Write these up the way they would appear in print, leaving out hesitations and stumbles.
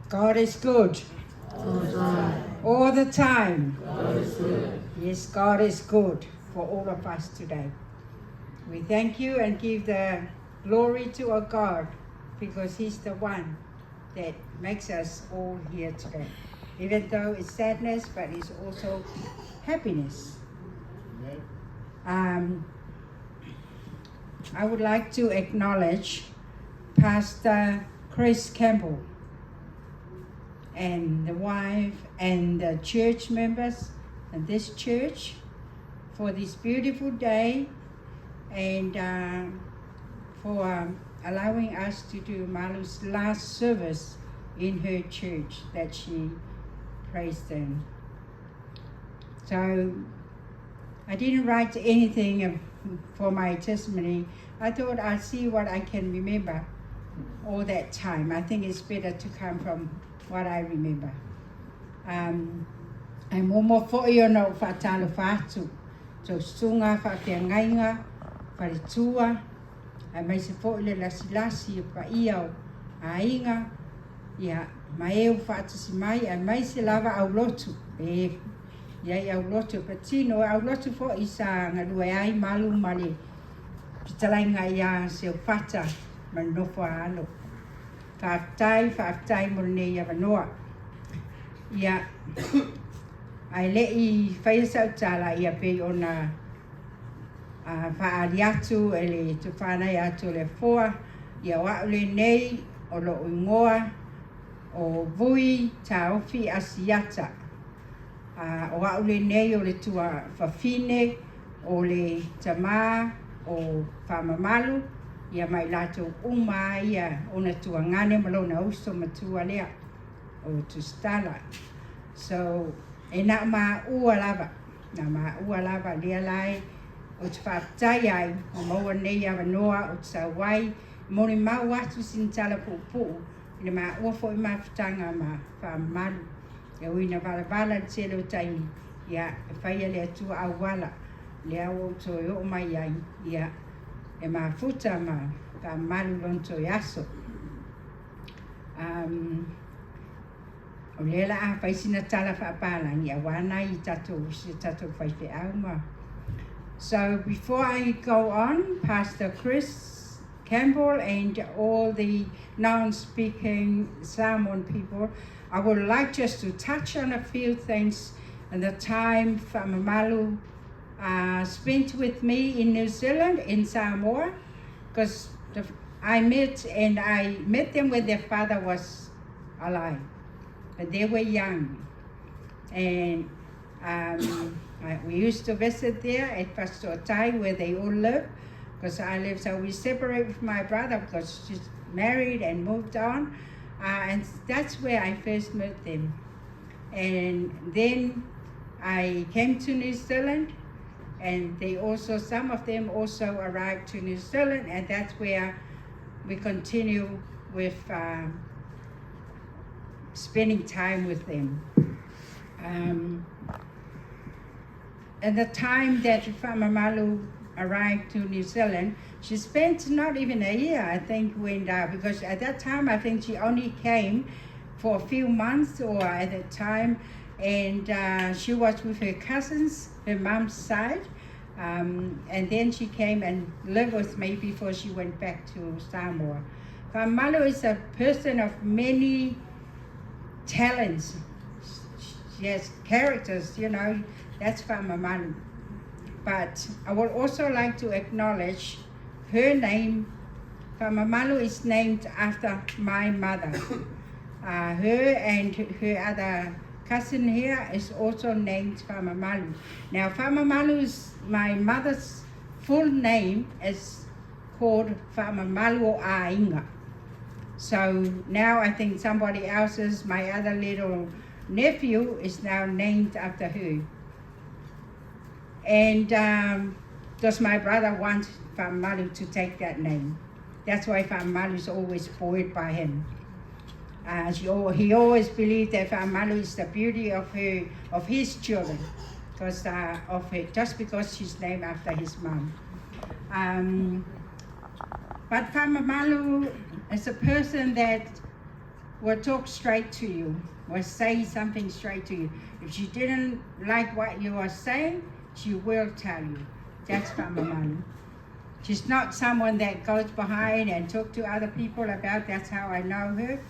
God is good. All the time. God is good. Yes, God is good for all of us today. We thank you and give the glory to our God because He's the one that makes us all here today. Even though it's sadness, but it's also happiness. I would like to acknowledge Pastor Chris Campbell and the wife and the church members and this church for this beautiful day and for allowing us to do Malu's last service in her church that she praised in. So I didn't write anything for my testimony. I thought I'd see what I can remember all that time. I think it's better to come from what I remember. I'm momo fo'i ona o whātalo whātu. So sunga whāwhiangainga, wharitua, ai mai se fo'i le lasi o ka iau a inga, ia mai eo whātasi mai, ai mai se lava au lotu. Iai au lotu patino, au lotu fo'i sa ngalue ai malu male. Pitalainga ia se o whata, man nofo alo. Whaftai mo nei ia wanoa. Ia, ai lei whaia sautala ia pei ona whaari atu e le tu whanai atu le foa. Ia waule nei o lo ungoa o vui Taofi asiata. O waule nei o le tua whawhine o le tamā o whamamalu. Ia mai lato uma ia ona tua ngane malona uso matua lea o tu stala. So e na ma ua lava lea lai o te whaatai ai o maua nei awa noa o te sawai moni mau atu sin tala pupu ina ma ua fo i mawhitanga ma whaamalu e uina vala te leo taimi ia e whaia lea tua au wala lea o to e o mai ai ia e mafuta ma whaamalu lonto i aso. O lela a whaisina tala whaapalangi a wana I tatou whaipe auma. So before I go on, Pastor Chris Campbell and all the non-speaking Samoan people, I would like just to touch on a few things and the time Malu spent with me in New Zealand, in Samoa, because I met them when their father was alive, but they were young. And we used to visit there at Pastor Tai where they all live, because I live, so we separated from my brother because she's married and moved on. And that's where I first met them. And then I came to New Zealand, and some of them also arrived to New Zealand, and that's where we continue with spending time with them. At the time that Malu arrived to New Zealand, she spent not even a year, I think, because at that time I think she only came for a few months or at the time, and she was with her cousins, her mom's side, and then she came and lived with me before she went back to Samoa. Malu is a person of many talents. She has characters, that's Malu. But I would also like to acknowledge her name. Malu is named after my mother. Her and her other cousin here is also named Malu. Now Malu is my mother's full name is called Malu o Ainga. So now I think somebody else's, my other little nephew is now named after her. And does my brother want Malu to take that name? That's why Malu is always spoiled by him. He always believed that Malu is the beauty of his children, just because she's named after his mom. But Malu is a person that will talk straight to you, will say something straight to you. If she didn't like what you are saying, she will tell you. That's Mama Malu. She's not someone that goes behind and talk to other people about, that's how I know her.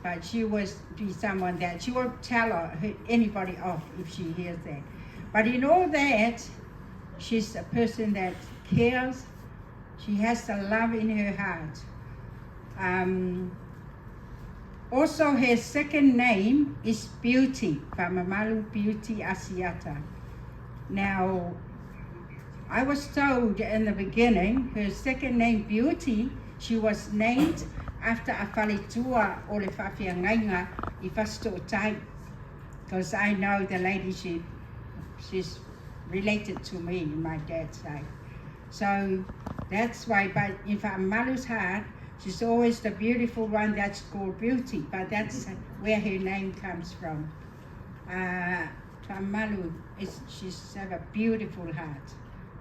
But she was be someone that she will tell anybody off if she hears that. But in all that, she's a person that cares. She has the love in her heart. Also, her second name is Beauty, Malu Beauty Asiata. Now, I was told in the beginning, her second name Beauty, she was named after a whalitua o le whawhiangainga I Whastotai. Because I know the lady, she's related to me, my dad's side. So that's why, but in Malu's heart, she's always the beautiful one that's called Beauty, but that's where her name comes from. Malu, she's have a beautiful heart.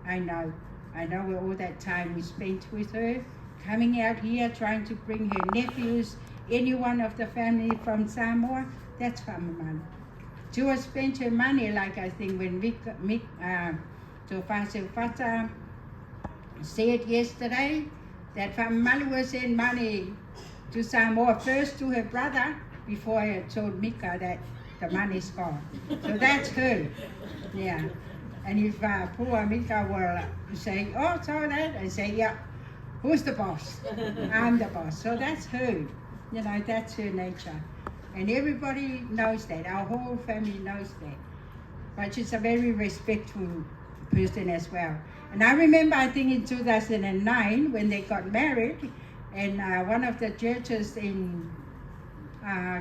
I know all that time we spent with her, coming out here trying to bring her nephews, anyone of the family from Samoa, that's Malu. She was spent her money, like I think when Taofi said yesterday, that Malu was sent money to Samoa first to her brother before I told Mika that the money's gone. So that's her, yeah. And if poor Mika will say, oh, so that, I say, yeah, who's the boss? I'm the boss. So that's her, that's her nature. And everybody knows that, our whole family knows that. But she's a very respectful person as well. And I remember, I think in 2009, when they got married, in one of the churches in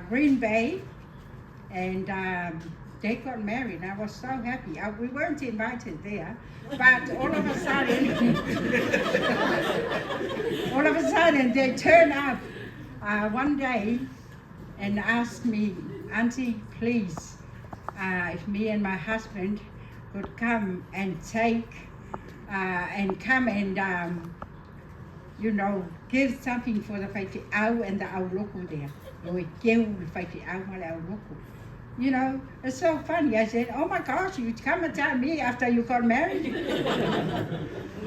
Green Bay, and they got married. I was so happy. We weren't invited there, but all of a sudden, they turned up one day and asked me, Aunty, please, if me and my husband could come and give something for the whaiti au and the au loko there. It's so funny. I said, oh my gosh, you come and tell me after you got married?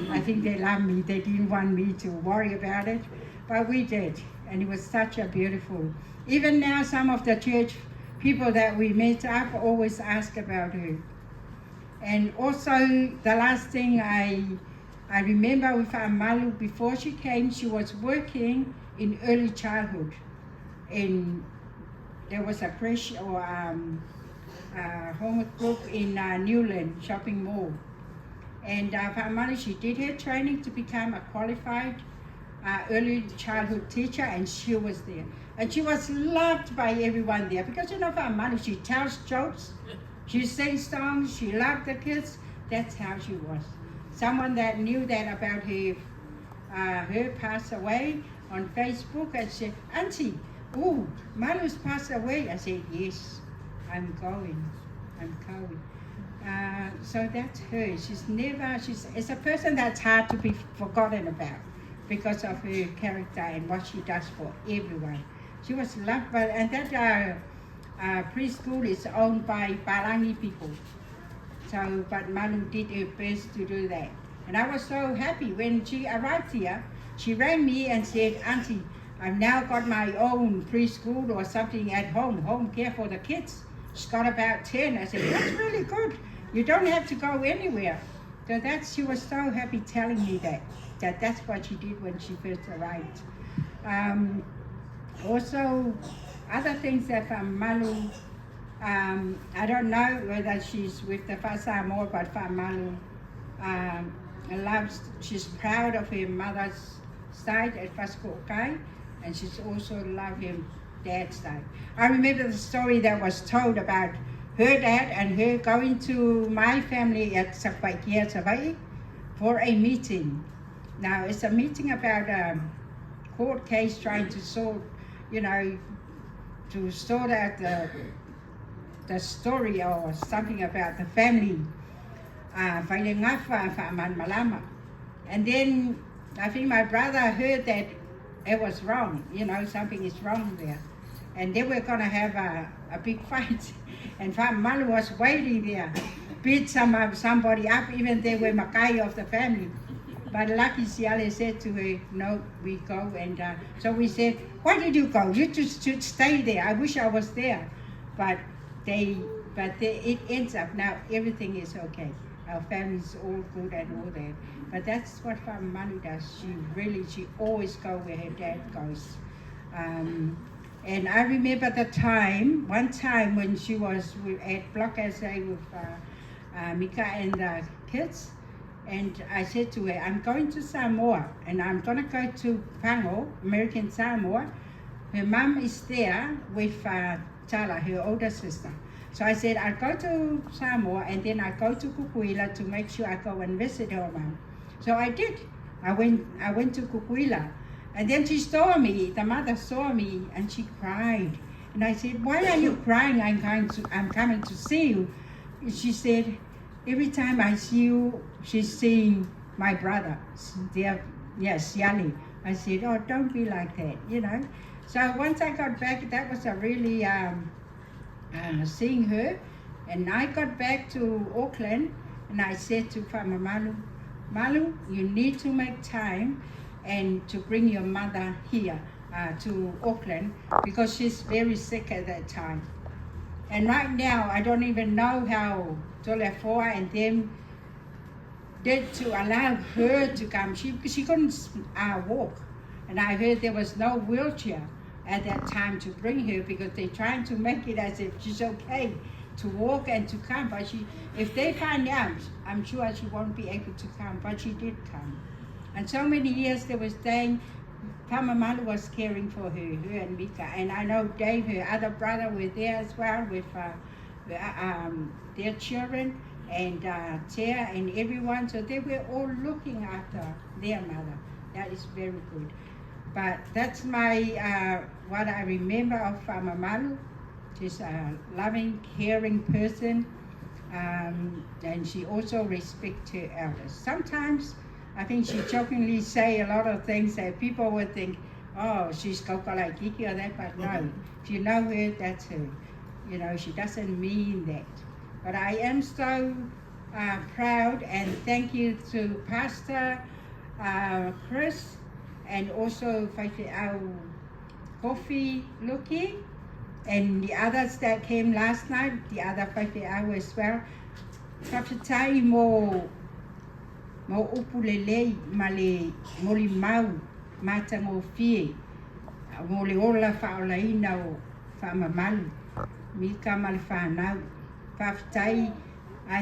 I think they loved me. They didn't want me to worry about it, but we did. And it was such a beautiful, even now some of the church people that we met up always ask about her. And also the last thing I remember with Malu, before she came, she was working in early childhood. There was a creche or homework group in Newland Shopping Mall. And Malu, she did her training to become a qualified early childhood teacher, and she was there. And she was loved by everyone there because Malu, she tells jokes, she sings songs, she loved the kids. That's how she was. Someone that knew that about her passed away on Facebook and said, Auntie, Malu's passed away. I said, yes, I'm going. So that's her. It's a person that's hard to be forgotten about because of her character and what she does for everyone. She was loved by, and that preschool is owned by Parangi people. So, but Malu did her best to do that. And I was so happy when she arrived here. She rang me and said, Auntie, I've now got my own preschool or something at home care for the kids. She's got about 10. I said, that's really good. You don't have to go anywhere. So she was so happy telling me that's what she did when she first arrived. Also, other things that Malu, I don't know whether she's with the Whasa more, but Malu she's proud of her mother's side at Whaskokai, and she's also loved her dad's side. I remember the story that was told about her dad and her going to my family at Savai'i for a meeting. Now, it's a meeting about a court case trying to sort out the story or something about the family. And then I think my brother heard that it was wrong, something is wrong there. and they were gonna have a big fight. And Malu was waiting there, beat somebody up, even they were Makai of the family. But lucky Siale said to her, no, we go. And so we said, why did you go? You just should stay there. I wish I was there. But it ends up now, everything is okay. Our family's all good and all that. But that's what Malu does. She always go where her dad goes. And I remember one time when she was at Block SA with Mika and the kids, and I said to her, I'm going to Samoa, and I'm going to go to Pango, American Samoa. Her mum is there with Tala, her older sister. So I said, I'll go to Samoa, and then I'll go to Kukuila to make sure I go and visit her mum. So I did. I went to Kukuila. And then she saw me, the mother saw me, and she cried. And I said, why are you crying? I'm coming to see you. And she said, every time I see you, she's seeing my brother. Yes, Yali. I said, oh, don't be like that, you know. So once I got back, that was a really seeing her. And I got back to Auckland, and I said to Farmer Malu, you need to make time and to bring your mother here to Auckland, because she's very sick at that time. And right now, I don't even know how Tolefoa and them did to allow her to come. She couldn't walk. And I heard there was no wheelchair at that time to bring her, because they're trying to make it as if she's okay to walk and to come. But if they find out, I'm sure she won't be able to come, but she did come. And so many years they were staying. Pama Malu was caring for her and Mika. And I know Dave, her other brother, were there as well with their children and Tia and everyone. So they were all looking after their mother. That is very good. But that's my what I remember of Pama Malu. She's a loving, caring person. And she also respects her elders. Sometimes I think she jokingly say a lot of things that people would think, oh, she's like Kiki or that, but no. If you know her, that's her. You know, she doesn't mean that. But I am so proud, and thank you to Pastor Chris, and also our Kofi Luki, and the others that came last night, the other 50 hours as well. Kapitai mo upulele mo le mau matango fie mo le ola faolaina o faamamalu mika mal whanau. Kapitai,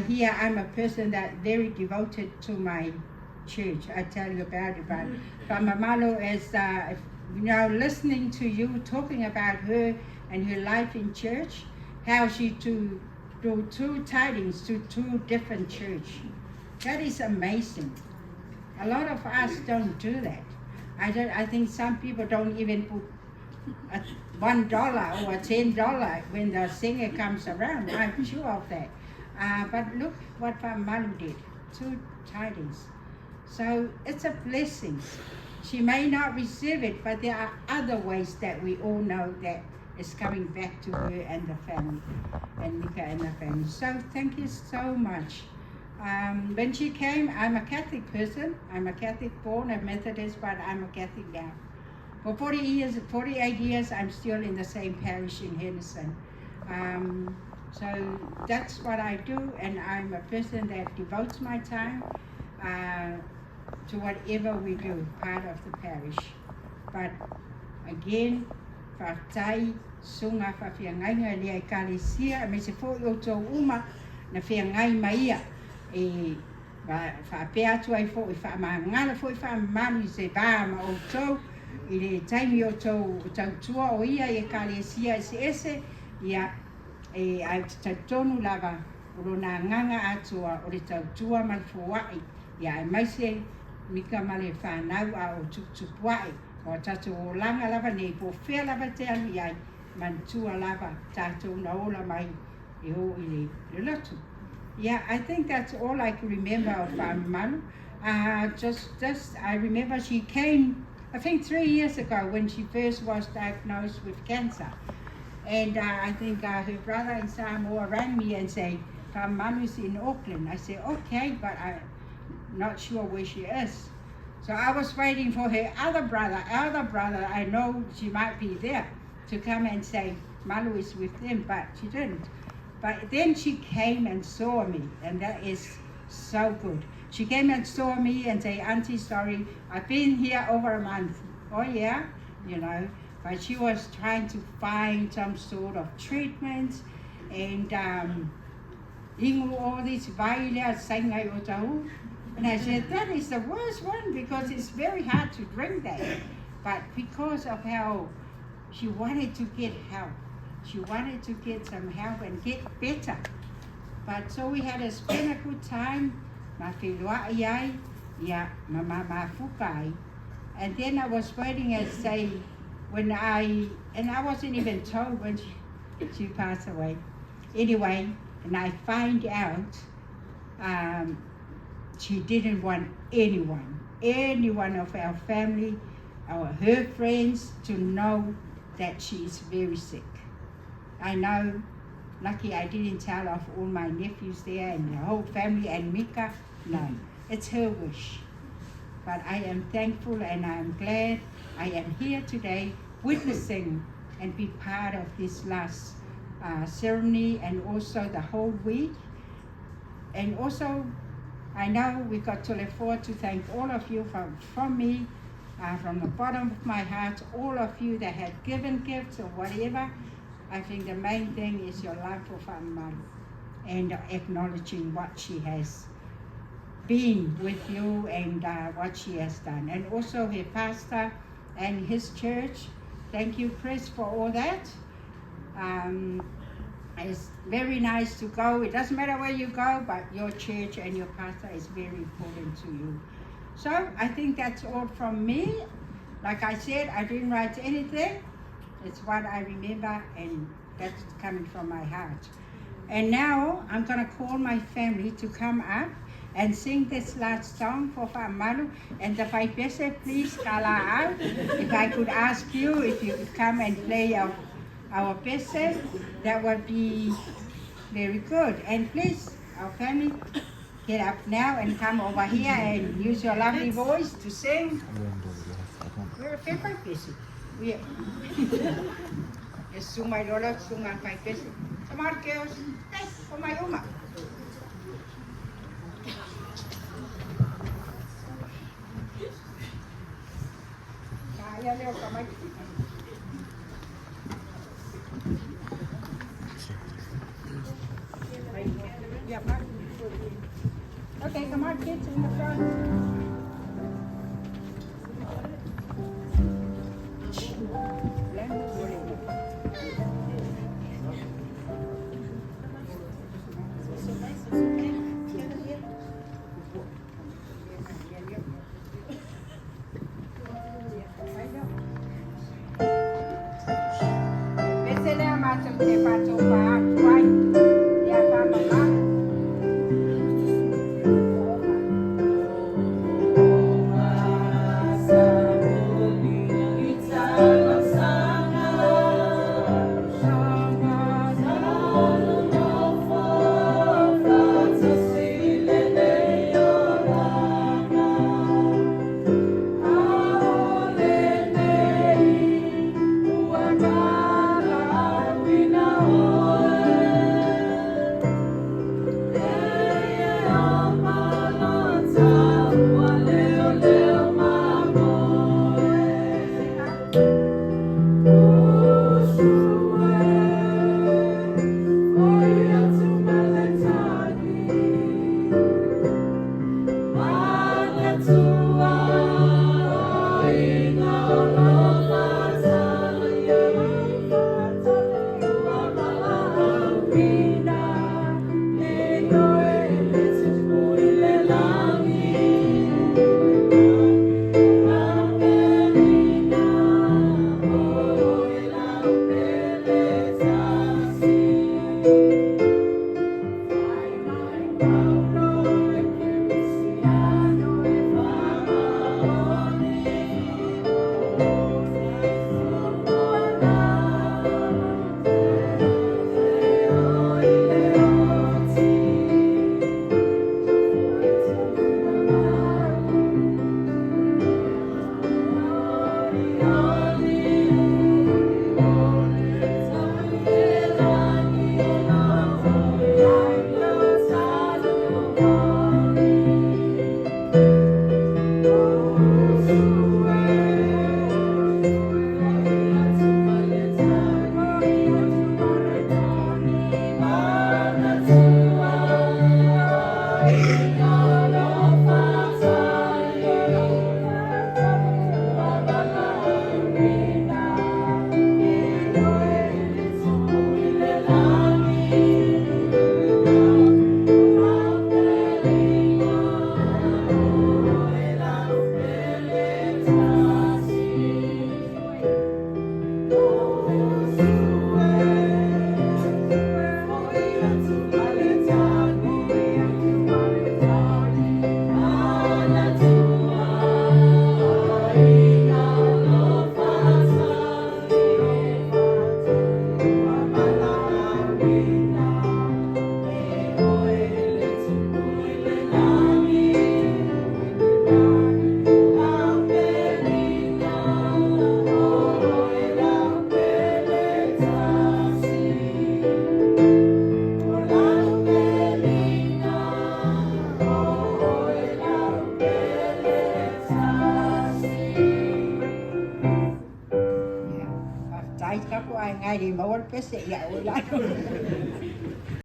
here I'm a person that very devoted to my church. I tell you about it, but faamamalu, as you know, listening to you talking about her and her life in church, how she do two tidings to two different churches. That is amazing. A lot of us don't do that. I think some people don't even put $1 or $10 when the singer comes around. I'm sure of that. But look what Malu did, 2 tidings. So it's a blessing. She may not receive it, but there are other ways that we all know that is coming back to her and the family, and Nika and the family. So thank you so much. When she came, I'm a Catholic person. I'm a Catholic born, a Methodist, but I'm a Catholic now. For 48 years, I'm still in the same parish in Henderson. So that's what I do, and I'm a person that devotes my time to whatever we do, part of the parish. But again, whaatai, sunga whawhiangainga lea ekalesia, me se fo i o tō uma na whiangai maia. Whapea atu ai fo i whaamangala fo i whaamamu i se bāma o tō, i le taimi o tautua o ia i ekalesia i se ese, ia ai tautonu lava o rona nganga atua o le tautua malfuai, ia ai maise mika male whanau a o tuktupuai, o tatu o langa lava nei po whea lava te anu iai, mantua lava tatou na ola mai e ho i le lotu. Yeah, I think that's all I can remember of Malu. Just I remember she came, I think 3 years ago when she first was diagnosed with cancer. And I think her brother in Samoa rang me and said, Malu's in Auckland. I said, okay, but I'm not sure where she is. So I was waiting for her other brother, I know she might be there, to come and say, Malu is with them, but she didn't. But then she came and saw me, and that is so good. She came and saw me and said, Auntie, sorry, I've been here over a month. Oh yeah, you know, but she was trying to find some sort of treatment, and ingu all these vaila sangai o tahu. And I said, that is the worst one because it's very hard to drink that. But because of how she wanted to get help, she wanted to get some help and get better. But so we had to spend a good time. Ma whenua iai, ia ma fukai. And then I was waiting and say, and I wasn't even told when she passed away. Anyway, and I find out she didn't want anyone of our family, her friends, to know that she is very sick. I know, lucky I didn't tell off all my nephews there and the whole family and Mika. No, it's her wish. But I am thankful and I am glad I am here today witnessing and be part of this last ceremony and also the whole week. And also, I know we got to look forward to thank all of you from me, from the bottom of my heart, all of you that have given gifts or whatever. I think the main thing is your love for Malu and acknowledging what she has been with you and what she has done. And also her pastor and his church. Thank you, Chris, for all that. It's very nice to go. It doesn't matter where you go, but your church and your pastor is very important to you. So I think that's all from me. Like I said, I didn't write anything. It's what I remember, and that's coming from my heart. And now I'm going to call my family to come up and sing this last song for Malu. And the Paipese, please, Kala, if I could ask you if you could come and play our pese, that would be very good. And please, our family, get up now and come over here and use your lovely voice to sing. We're a favorite pese. We are. Yes, sumai lola, sungan Paipese. Samar keos, hey, umay uma. Kaya leo kamay. Okay, come on, kids in the front. ako ay ngay di mawal kasi ya wala.